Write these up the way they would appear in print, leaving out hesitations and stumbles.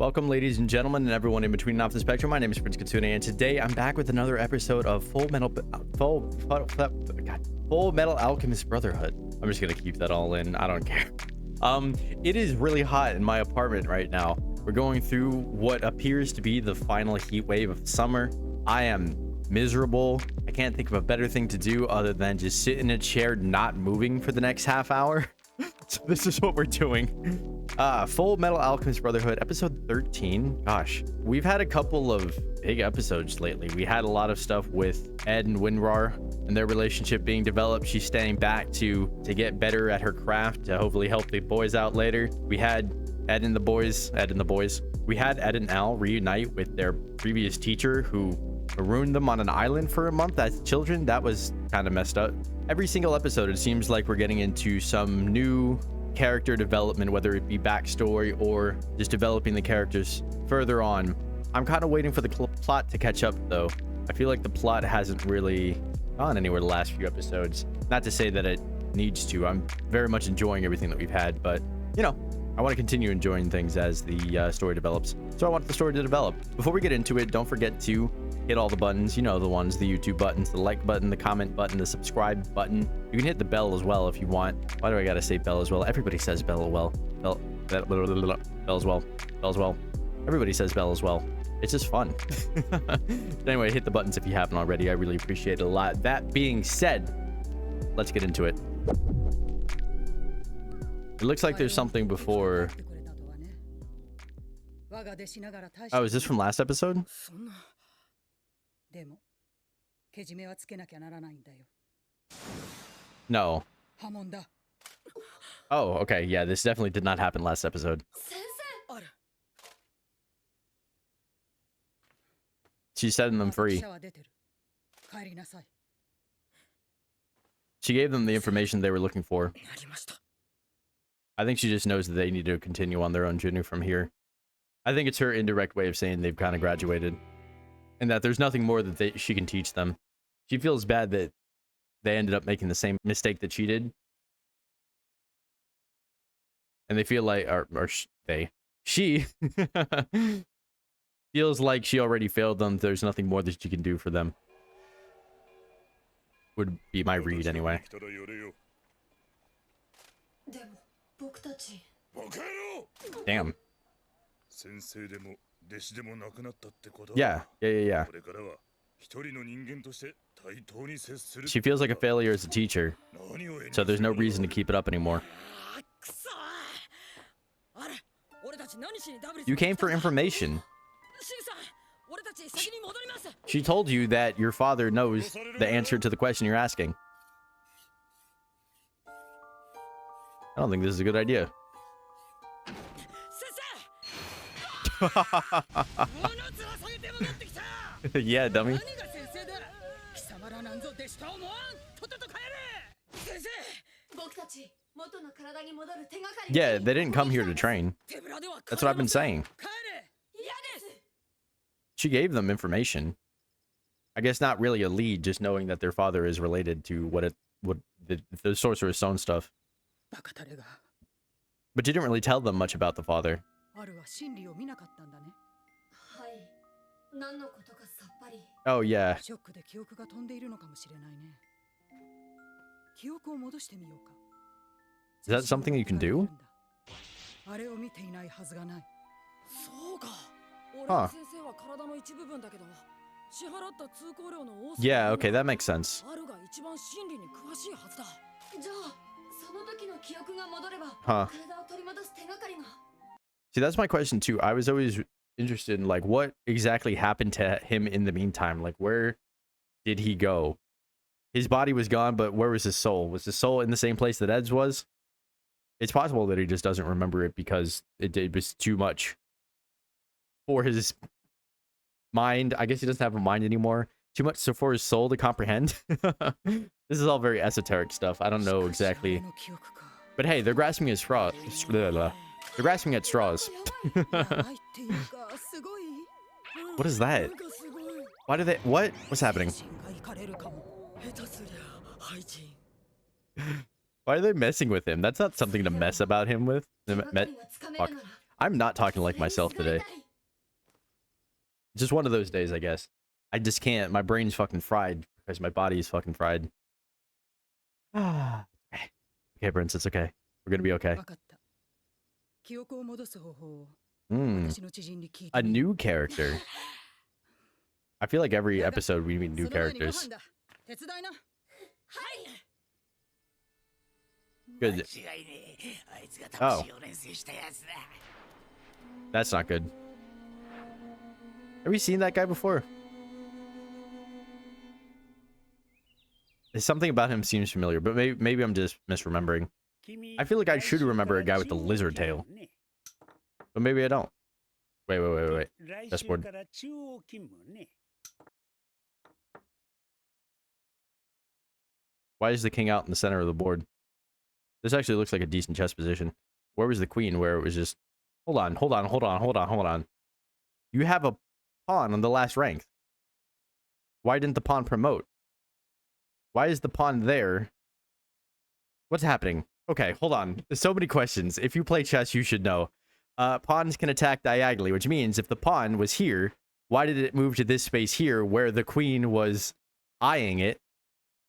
Welcome, ladies and gentlemen, and everyone in between and off the spectrum. My name is Prince Katsune, and today I'm back with another episode of Full Metal Alchemist Brotherhood. I'm just gonna keep that all in. I don't care. It is really hot in my apartment right now. We're going through what appears to be the final heat wave of summer. I am miserable. I can't think of a better thing to do other than just sit in a chair, not moving for the next half hour. So this is what we're doing. Full Metal Alchemist Brotherhood, episode 13. Gosh, we've had a couple of big episodes lately. We had a lot of stuff with Ed and Winrar and their relationship being developed. She's staying back to get better at her craft to hopefully help the boys out later. We had Ed and the boys. We had Ed and Al reunite with their previous teacher who marooned them on an island for a month as children. That was kind of messed up. Every single episode, it seems like we're getting into some new character development, whether it be backstory or just developing the characters further on. I'm kind of waiting for the plot to catch up, though. I feel like the plot hasn't really gone anywhere the last few episodes. Not to say that it needs to. I'm very much enjoying everything that we've had, but, you know, I want to continue enjoying things as the story develops. So I want the story to develop. Before we get into it, don't forget to hit all the buttons, you know, the ones, the YouTube buttons, the like button, the comment button, the subscribe button. You can hit the bell as well if you want. Why do I gotta say bell as well? Everybody says bell as well. Bell as well. Bell as well. Everybody says bell as well. It's just fun. Anyway, hit the buttons if you haven't already. I really appreciate it a lot. That being said, let's get into it. It looks like there's something before. Oh, is this from last episode? No. Oh, okay. Yeah, this definitely did not happen last episode. She's setting them free. She gave them the information they were looking for. I think she just knows that they need to continue on their own journey from here. I think it's her indirect way of saying they've kind of graduated. And that there's nothing more that she can teach them. She feels bad that they ended up making the same mistake that she did. And they feel like, she feels like she already failed them. There's nothing more that she can do for them. Would be my read anyway. Damn. Yeah. She feels like a failure as a teacher, so there's no reason to keep it up anymore. You came for information. She told you that your father knows the answer to the question you're asking. I don't think this is a good idea. Yeah, dummy. Yeah, they didn't come here to train. That's what I've been saying. She gave them information. I guess not really a lead, just knowing that their father is related to the Sorcerer's Stone stuff. But you didn't really tell them much about the father. Oh, yeah. Is that something you can do? Huh. Yeah, okay, that makes sense. Huh. See, that's my question too. I was always interested in like what exactly happened to him in the meantime. Like, where did he go? His body was gone, but where was his soul? Was his soul in the same place that Ed's was? It's possible that he just doesn't remember it because it was too much for his mind. I guess he doesn't have a mind anymore. Too much so for his soul to comprehend. This is all very esoteric stuff. I don't know exactly. But hey, they're grasping at straws. They're grasping at straws. What is that? Why do they... What? What's happening? Why are they messing with him? That's not something to mess about him with. Fuck. I'm not talking like myself today. Just one of those days, I guess. I just can't. My brain's fucking fried because my body is fucking fried. Okay, Prince, it's okay. We're gonna be okay. A new character. I feel like every episode we meet new characters. Good. Oh. That's not good. Have you seen that guy before? Something about him seems familiar, but maybe I'm just misremembering. I feel like I should remember a guy with the lizard tail. But maybe I don't. Wait. Chessboard. Why is the king out in the center of the board? This actually looks like a decent chess position. Where was the queen where it was just... Hold on. You have a pawn on the last rank. Why didn't the pawn promote? Why is the pawn there? What's happening? Okay, hold on. There's so many questions. If you play chess, you should know. Pawns can attack diagonally, which means if the pawn was here, why did it move to this space here where the queen was eyeing it,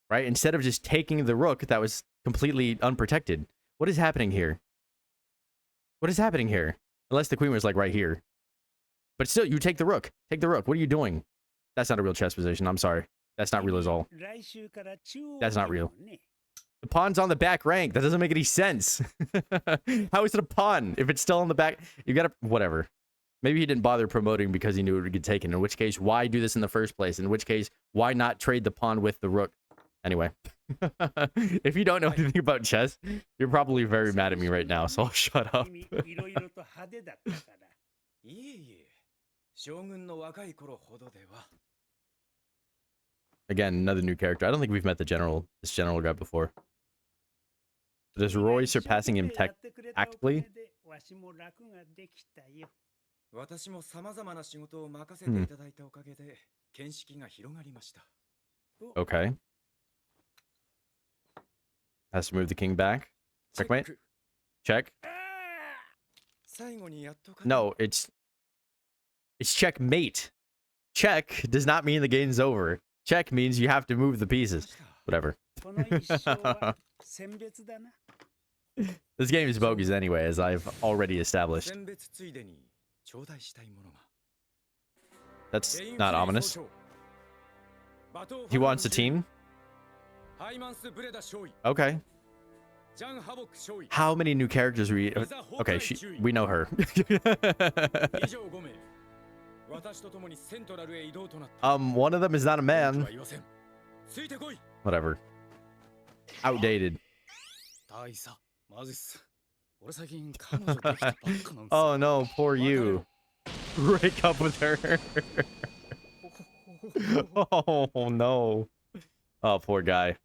right? Instead of just taking the rook that was completely unprotected. What is happening here? What is happening here? Unless the queen was like right here. But still, you take the rook. Take the rook. What are you doing? That's not a real chess position. I'm sorry. That's not real at all. That's not real. The pawn's on the back rank. That doesn't make any sense. How is it a pawn if it's still on the back? You gotta... Whatever. Maybe he didn't bother promoting because he knew it would get taken. In which case, why do this in the first place? In which case, why not trade the pawn with the rook? Anyway. If you don't know anything about chess, you're probably very mad at me right now, so I'll shut up. Again, another new character. I don't think we've met this general guy before. But is Roy surpassing him tactically? Okay. Has to move the king back. Checkmate. Check. No, it's checkmate. Check does not mean the game's over. Check means you have to move the pieces. Whatever. This game is bogus anyway, as I've already established. That's not ominous. He wants a team? Okay. How many new characters we... Okay, we know her. One of them is not a man. Whatever. Outdated. Oh no, poor you. Break up with her. Oh no. Oh, poor guy.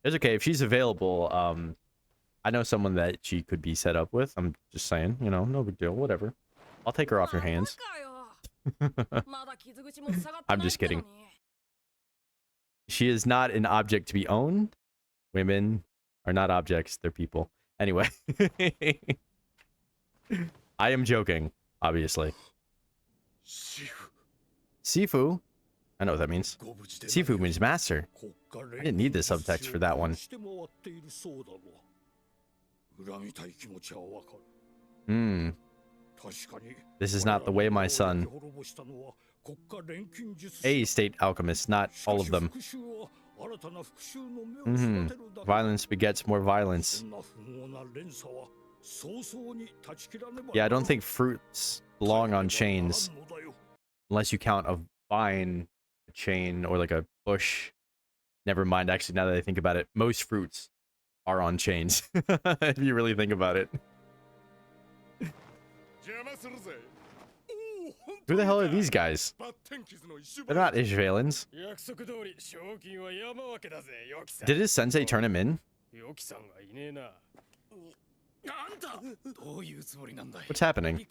It's okay if she's available. I know someone that she could be set up with. I'm just saying, you know, no big deal. Whatever. I'll take her off your hands. I'm just kidding. She is not an object to be owned. Women are not objects, they're people. Anyway. I am joking, obviously. Sifu? I know what that means. Sifu means master. I didn't need the subtext for that one. This is not the way, my son. A state alchemist, not all of them. Violence begets more violence. Yeah, I don't think fruits belong on chains. Unless you count a vine, a chain, or like a bush. Never mind, actually, now that I think about it, most fruits are on chains. If you really think about it. Who the hell are these guys? They're not Ishvalens. Did his sensei turn him in? What's happening?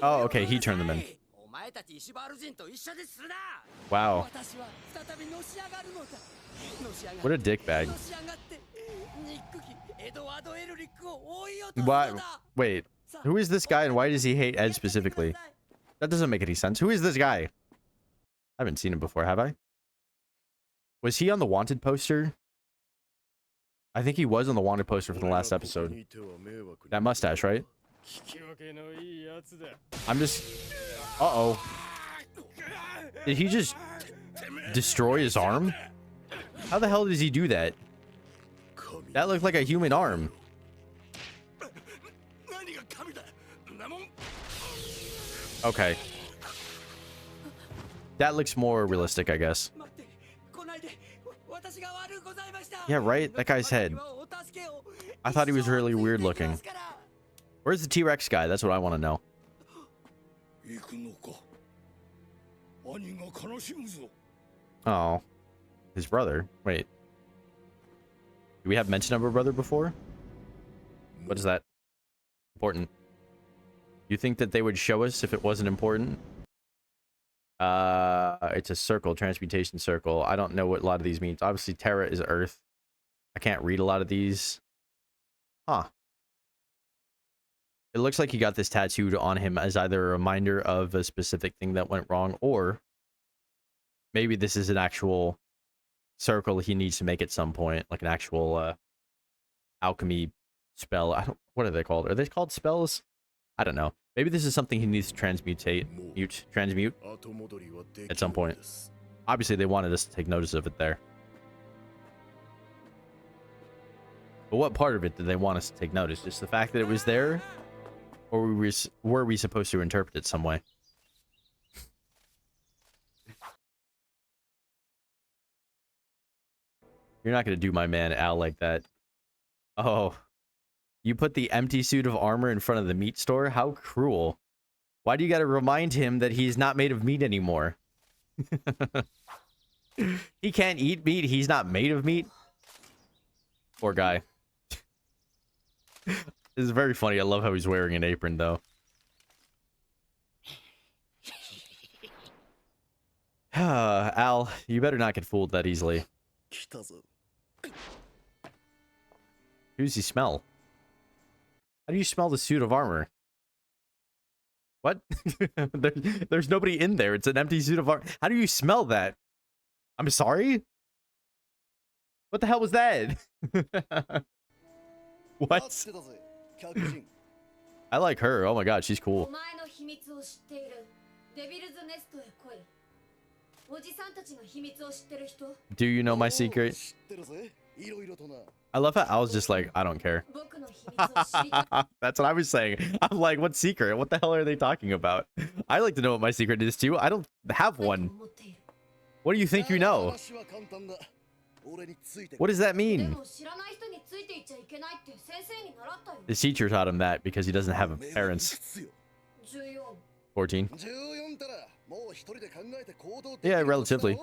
Oh, okay, he turned them in. Wow. What a dickbag. Why? Wait. Who is this guy and why does he hate Ed specifically? That doesn't make any sense. Who is this guy? I haven't seen him before, have I? Was he on the wanted poster? I think he was on the wanted poster from the last episode. That mustache, right? I'm just... Uh-oh. Did he just destroy his arm? How the hell does he do that? That looked like a human arm. Okay. That looks more realistic, I guess. Yeah, right? That guy's head. I thought he was really weird looking. Where's the T-Rex guy? That's what I want to know. Oh. His brother. Wait. Do we have mention of a brother before? What is that? Important. You think that they would show us if it wasn't important? It's a circle, transmutation circle. I don't know what a lot of these means. Obviously, Terra is Earth. I can't read a lot of these. Huh. It looks like he got this tattooed on him as either a reminder of a specific thing that went wrong, or maybe this is an actual circle he needs to make at some point, like an actual alchemy spell. I don't. What are they called? Are they called spells? I don't know. Maybe this is something he needs to transmute at some point. Obviously, they wanted us to take notice of it there. But what part of it did they want us to take notice? Just the fact that it was there? Or were we supposed to interpret it some way? You're not going to do my man Al like that. Oh. You put the empty suit of armor in front of the meat store? How cruel. Why do you got to remind him that he's not made of meat anymore? He can't eat meat. He's not made of meat. Poor guy. This is very funny. I love how he's wearing an apron, though. Al, you better not get fooled that easily. Who does he smell? How do you smell the suit of armor? What? There's nobody in there. It's an empty suit of armor. How do you smell that? I'm sorry? What the hell was that? What? I like her. Oh my god, she's cool. Do you know my secret? I love how Al's just like, I don't care. That's what I was saying. I'm like, what secret? What the hell are they talking about? I like to know what my secret is too. I don't have one. What do you think you know? What does that mean? His teacher taught him that because he doesn't have parents. 14. Yeah, relatively.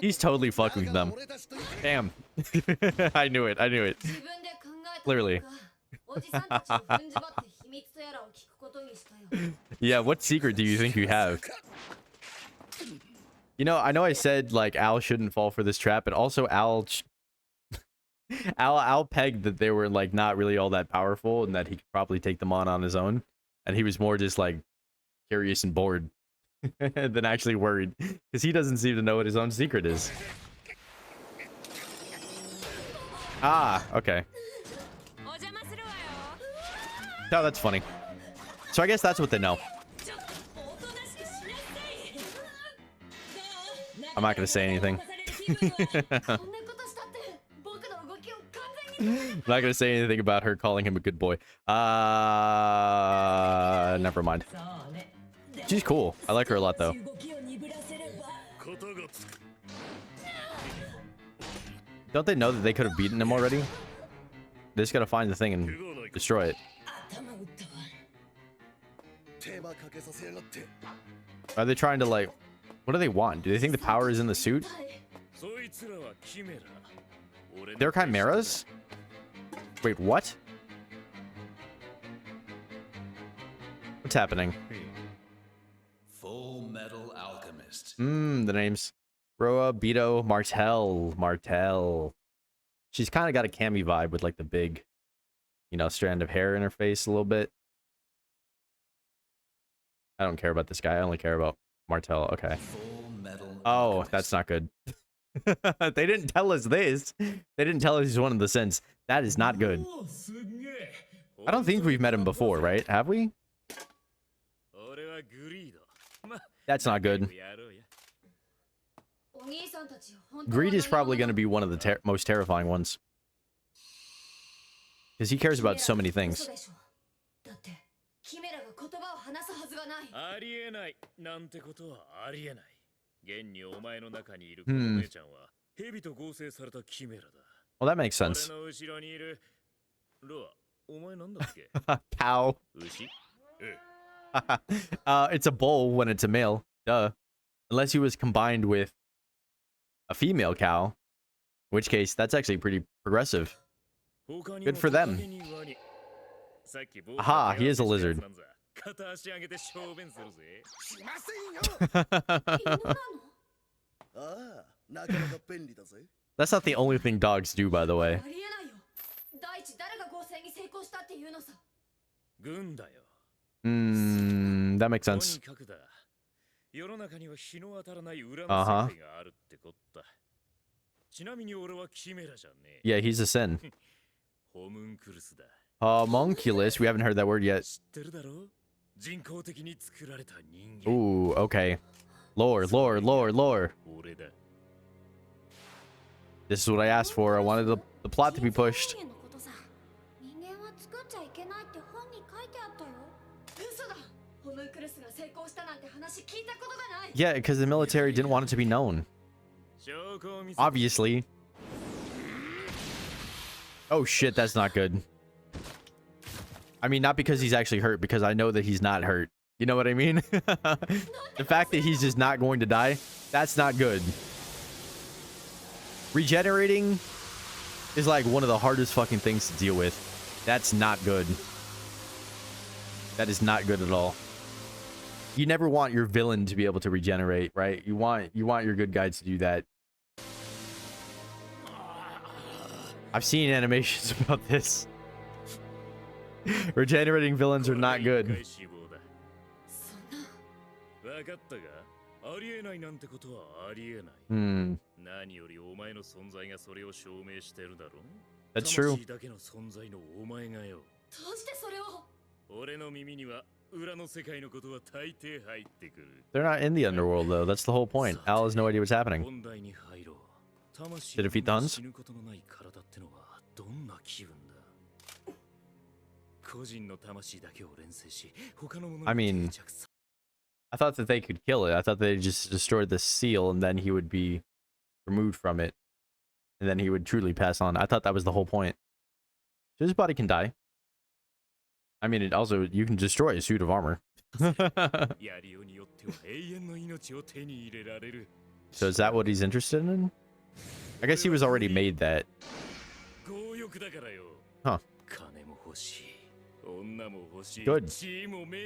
He's totally fucking with them. Damn. I knew it. I knew it. Clearly. Yeah, what secret do you think you have? You know I said like Al shouldn't fall for this trap, but also Al pegged that they were like not really all that powerful and that he could probably take them on his own, and he was more just like curious and bored than actually worried, because he doesn't seem to know what his own secret is. Ah, okay. Oh, that's funny. So I guess that's what they know. I'm not gonna say anything. I'm not gonna say anything about her calling him a good boy. Never mind. She's cool. I like her a lot, though. Don't they know that they could have beaten him already? They just gotta find the thing and destroy it. Are they trying to, like... What do they want? Do they think the power is in the suit? They're chimeras? Wait, what? What's happening? Full Metal Alchemist. The names. Roa, Beto, Martel. She's kind of got a Cammy vibe with like the big, you know, strand of hair in her face a little bit. I don't care about this guy. I only care about Martel. Okay. Oh, that's not good. They didn't tell us this. They didn't tell us he's one of the Sins. That is not good. I don't think we've met him before, right? Have we? That's not good. Greed is probably going to be one of the most terrifying ones. Because he cares about so many things. Well, that makes sense. Cow. It's a bull when it's a male. Duh. Unless he was combined with a female cow. In which case, that's actually pretty progressive. Good for them. Aha, he is a lizard. That's not the only thing dogs do, by the way. That makes sense. Uh-huh. Yeah, he's a Sin. Homunculus, we haven't heard that word yet. Ooh, okay. Lore. This is what I asked for. I wanted the plot to be pushed. Yeah, because the military didn't want it to be known. Obviously. Oh shit, that's not good. I mean, not because he's actually hurt, because I know that he's not hurt. You know what I mean? The fact that he's just not going to die, that's not good. Regenerating is like one of the hardest fucking things to deal with. That's not good. That is not good at all. You never want your villain to be able to regenerate, right? You want your good guys to do that. I've seen animations about this. Regenerating villains are not good. That's true. They're not in the underworld, though. That's the whole point. Al has no idea what's happening. To defeat the Huns? I mean, I thought that they could kill it. I thought they just destroyed the seal and then he would be removed from it. And then he would truly pass on. I thought that was the whole point. So his body can die. I mean, it also, you can destroy a suit of armor. So is that what he's interested in? I guess he was already made that. Huh. Good.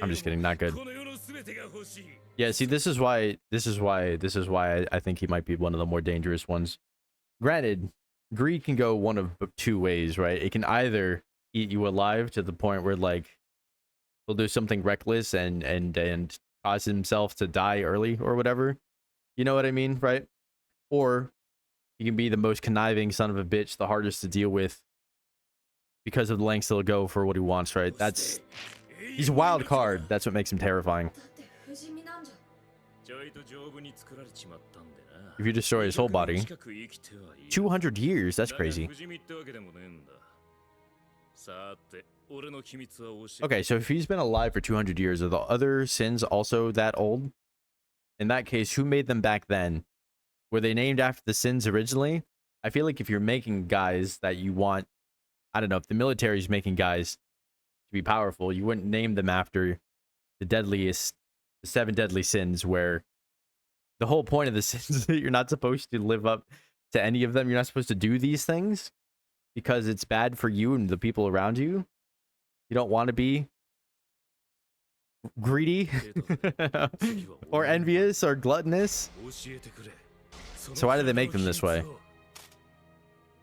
I'm just kidding, not good. Yeah, see, this is why I think he might be one of the more dangerous ones. Granted, greed can go one of two ways, right? It can either eat you alive to the point where, like, he'll do something reckless and cause himself to die early or whatever. You know what I mean, right? Or he can be the most conniving son of a bitch, the hardest to deal with, because of the lengths he'll go for what he wants, right? He's a wild card. That's what makes him terrifying. If you destroy his whole body, 200 years, that's crazy. Okay, so if he's been alive for 200 years, are the other Sins also that old? In that case, who made them back then? Were they named after the Sins originally? I feel like if you're making guys that you want, I don't know, if the military is making guys to be powerful, you wouldn't name them after the deadliest, the 7 deadly sins, where the whole point of the sins is that you're not supposed to live up to any of them. You're not supposed to do these things because it's bad for you and the people around you. You don't want to be greedy or envious or gluttonous. So why did they make them this way?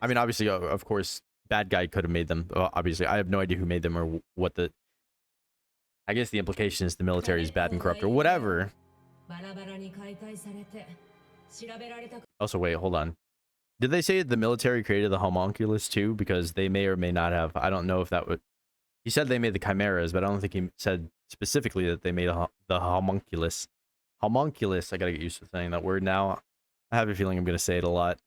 I mean, obviously, of course, bad guy could have made them. Obviously, I have no idea who made them or what the... I guess the implication is the military is bad and corrupt or whatever. Also, wait, hold on. Did they say the military created the homunculus too? Because they may or may not have. I don't know if that would... He said they made the chimeras, but I don't think he said specifically that they made the homunculus. Homunculus, I gotta get used to saying that word now. I have a feeling I'm gonna say it a lot.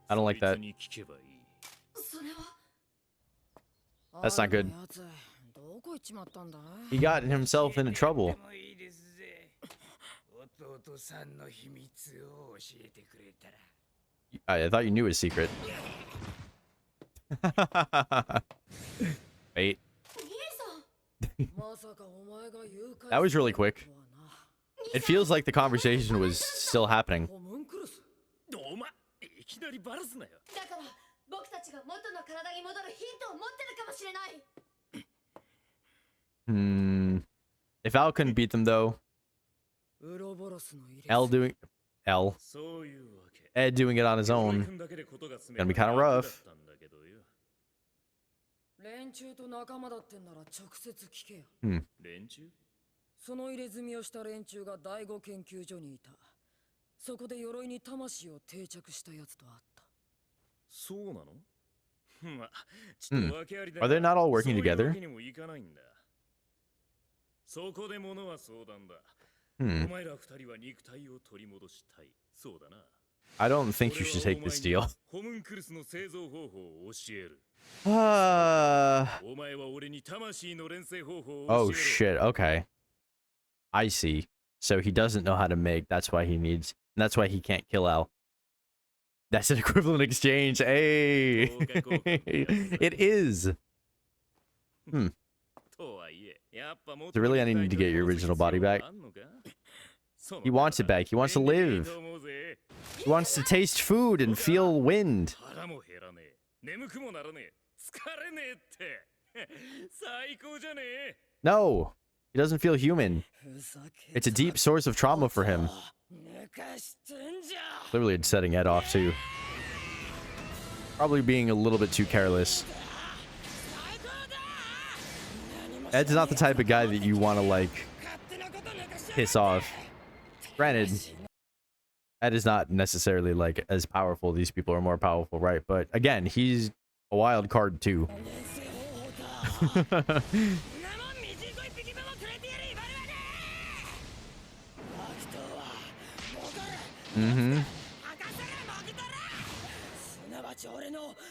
I don't like that. That's not good. He got himself into trouble. I thought you knew his secret. Wait. That was really quick. It feels like the conversation was still happening. If Al couldn't beat them though, Ed doing it on his own, gonna be kind of rough. Are they not all working together? I don't think you should take this deal. Oh shit, okay. I see. So he doesn't know how to make, that's why he needs, that's why he can't kill Al. That's an equivalent exchange. Hey! It is! So really, I need to get your original body back. He wants it back. He wants to live. He wants to taste food and feel wind. No, he doesn't feel human. It's a deep source of trauma for him. Clearly, it's setting Ed off too. Probably being a little bit too careless. Ed's not the type of guy that you want to, like, piss off. Granted, Ed is not necessarily, like, as powerful. These people are more powerful, right? But, again, he's a wild card, too.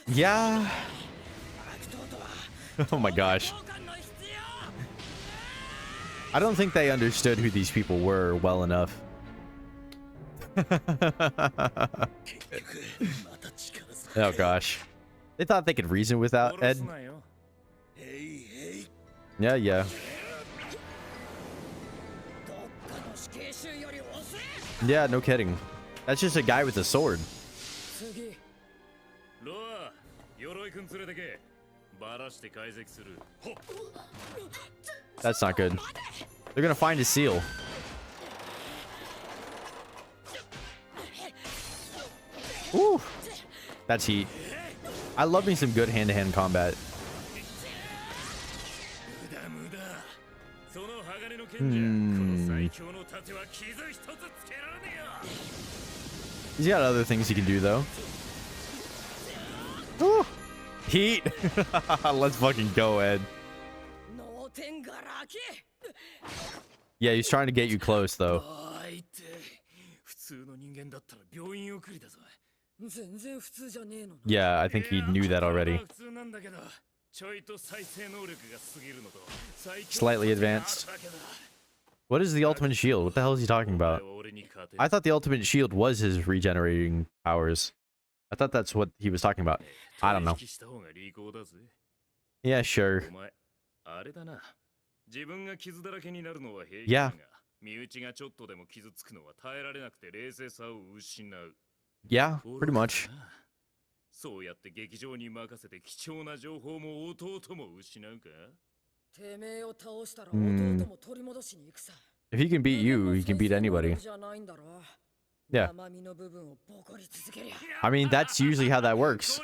Yeah. Oh my gosh. I don't think they understood who these people were well enough. Oh gosh. They thought they could reason without Ed. Yeah, yeah. Yeah, no kidding. That's just a guy with a sword. That's not good. They're gonna find a seal. Ooh, that's heat. I love me some good hand-to-hand combat. He's got other things he can do though. Ooh. Heat. Let's fucking go, Ed. Yeah, he's trying to get you close though. Yeah, I think he knew that already. Slightly advanced. What is the ultimate shield? What the hell is he talking about? I thought the ultimate shield was his regenerating powers. I thought that's what he was talking about. I don't know. Yeah, sure. Yeah. Yeah, pretty much. If he can beat you, he can beat anybody. Yeah. I mean, that's usually how that works.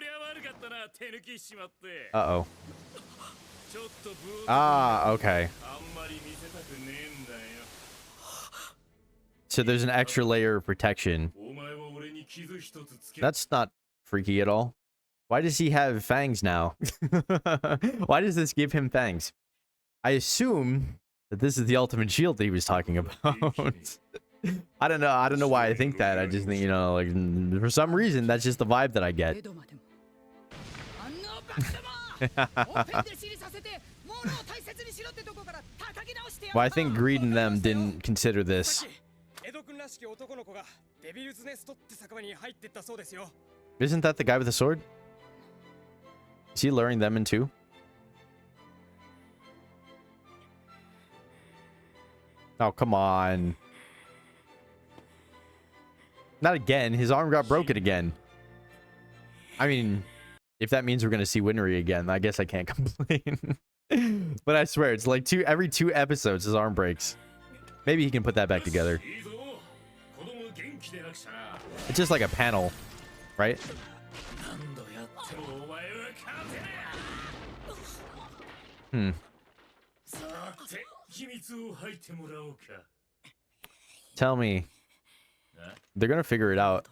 Uh-oh. Ah, okay. So there's an extra layer of protection. That's not freaky at all. Why does he have fangs now? Why does this give him fangs? I assume that this is the ultimate shield that he was talking about. I don't know. I don't know why I think that. I just think, you know, like, for some reason, that's just the vibe that I get. Well, I think Greed and them didn't consider this. Isn't that the guy with the sword? Is he luring them in too? Oh, come on. Not again. His arm got broken again. I mean, if that means we're going to see Winry again, I guess I can't complain. But I swear, it's like every 2 episodes his arm breaks. Maybe he can put that back together. It's just like a panel, right? Tell me. They're gonna figure it out.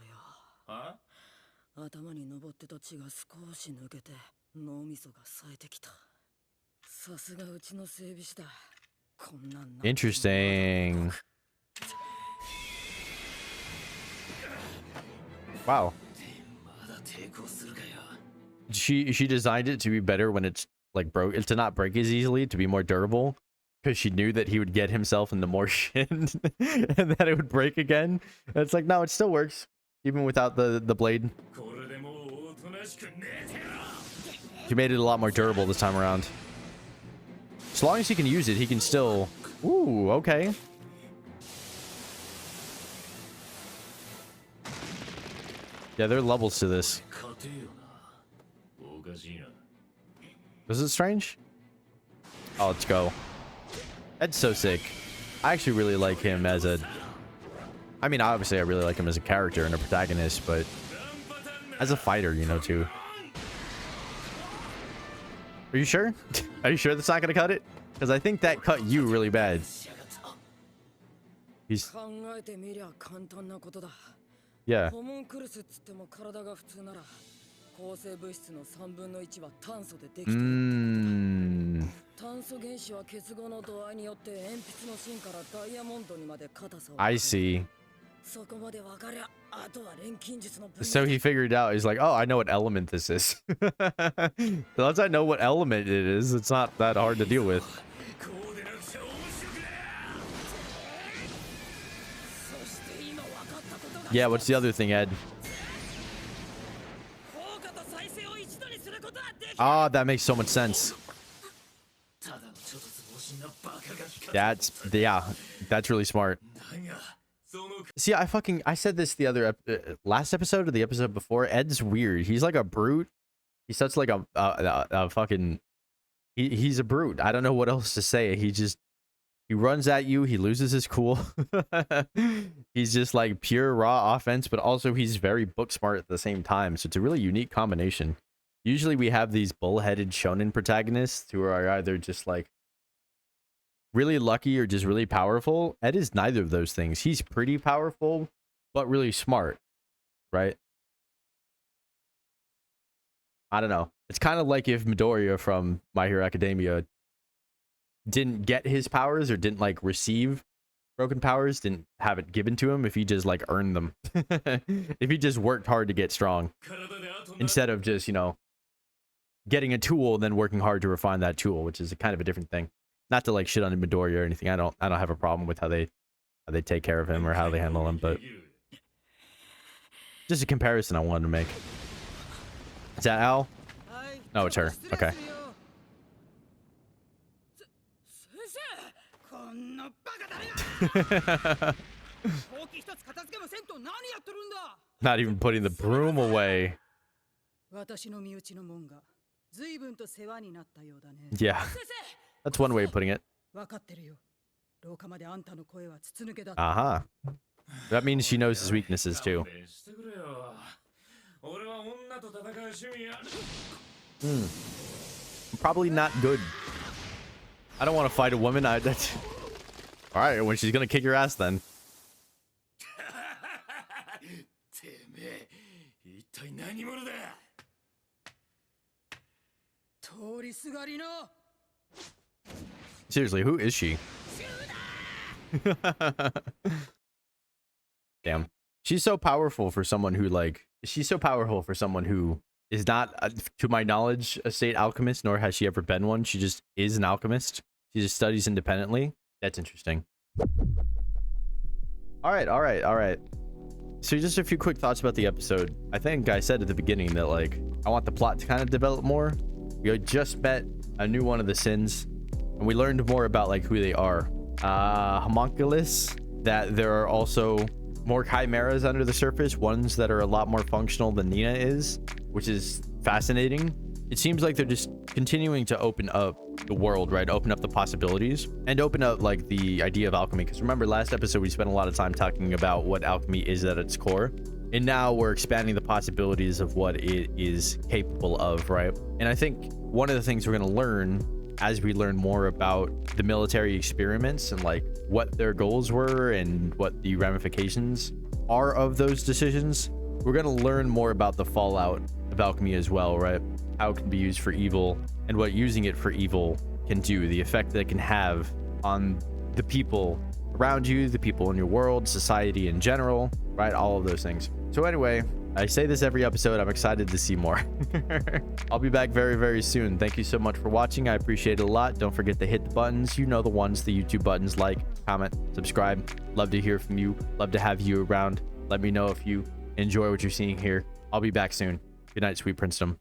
Interesting. Wow. She designed it to be better when it's like broke, to not break as easily, to be more durable, because she knew that he would get himself into more shit and that it would break again. And it's like, no, it still works even without the blade. She made it a lot more durable this time around. As long as he can use it, he can still... Ooh, okay. Yeah, there are levels to this. Was it strange? Oh, let's go. Ed's so sick. I actually really like him as a... I mean, obviously, I really like him as a character and a protagonist, but as a fighter, you know, too. Are you sure? Are you sure that's not going to cut it? Because I think that cut you really bad. He's... Yeah. I see. So he figured out, he's like, oh, I know what element this is. Once I know what element it is, it's not that hard to deal with. Yeah, what's the other thing, Ed? Ah, that makes so much sense. That's really smart. See, I said this the other last episode or the episode before. Ed's weird. He's like a brute. He's such like a fucking... He's a brute. I don't know what else to say. He runs at you. He loses his cool. He's just like pure raw offense, but also he's very book smart at the same time. So it's a really unique combination. Usually we have these bullheaded shonen protagonists who are either just like really lucky or just really powerful. Ed is neither of those things. He's pretty powerful, but really smart, right? I don't know. It's kind of like if Midoriya from My Hero Academia didn't get his powers or didn't like receive broken powers, didn't have it given to him, if he just like earned them. If he just worked hard to get strong instead of just, you know, getting a tool and then working hard to refine that tool, which is a kind of a different thing. Not to like shit on Midoriya or anything. I don't have a problem with how they take care of him or how they handle him, but just a comparison I wanted to make. Is that Al? No, it's her. Okay. Not even putting the broom away. Yeah, that's one way of putting it. Uh-huh. That means she knows his weaknesses too. Probably not good. I don't want to fight a woman. That's all right. When she's gonna kick your ass, then. Seriously, who is she? Damn. She's so powerful for someone who is not, to my knowledge, a state alchemist, nor has she ever been one. She just is an alchemist. She just studies independently. That's interesting. All right. So just a few quick thoughts about the episode. I think I said at the beginning that, like, I want the plot to kind of develop more. We had just met a new one of the sins, and we learned more about, like, who they are. Homunculus, that there are also more chimeras under the surface, ones that are a lot more functional than Nina is, which is fascinating. It seems like they're just continuing to open up the world, right? Open up the possibilities and open up, like, the idea of alchemy. Because remember, last episode we spent a lot of time talking about what alchemy is at its core, and now we're expanding the possibilities of what it is capable of, right? And I think one of the things we're going to learn as we learn more about the military experiments and, like, what their goals were and what the ramifications are of those decisions, we're going to learn more about the fallout of alchemy as well, right? How it can be used for evil and what using it for evil can do, the effect that it can have on the people around you, the people in your world, society in general, right? All of those things. So anyway, I say this every episode. I'm excited to see more. I'll be back very, very soon. Thank you so much for watching. I appreciate it a lot. Don't forget to hit the buttons. You know the ones, the YouTube buttons. Like, comment, subscribe. Love to hear from you. Love to have you around. Let me know if you enjoy what you're seeing here. I'll be back soon. Good night, sweet princedom.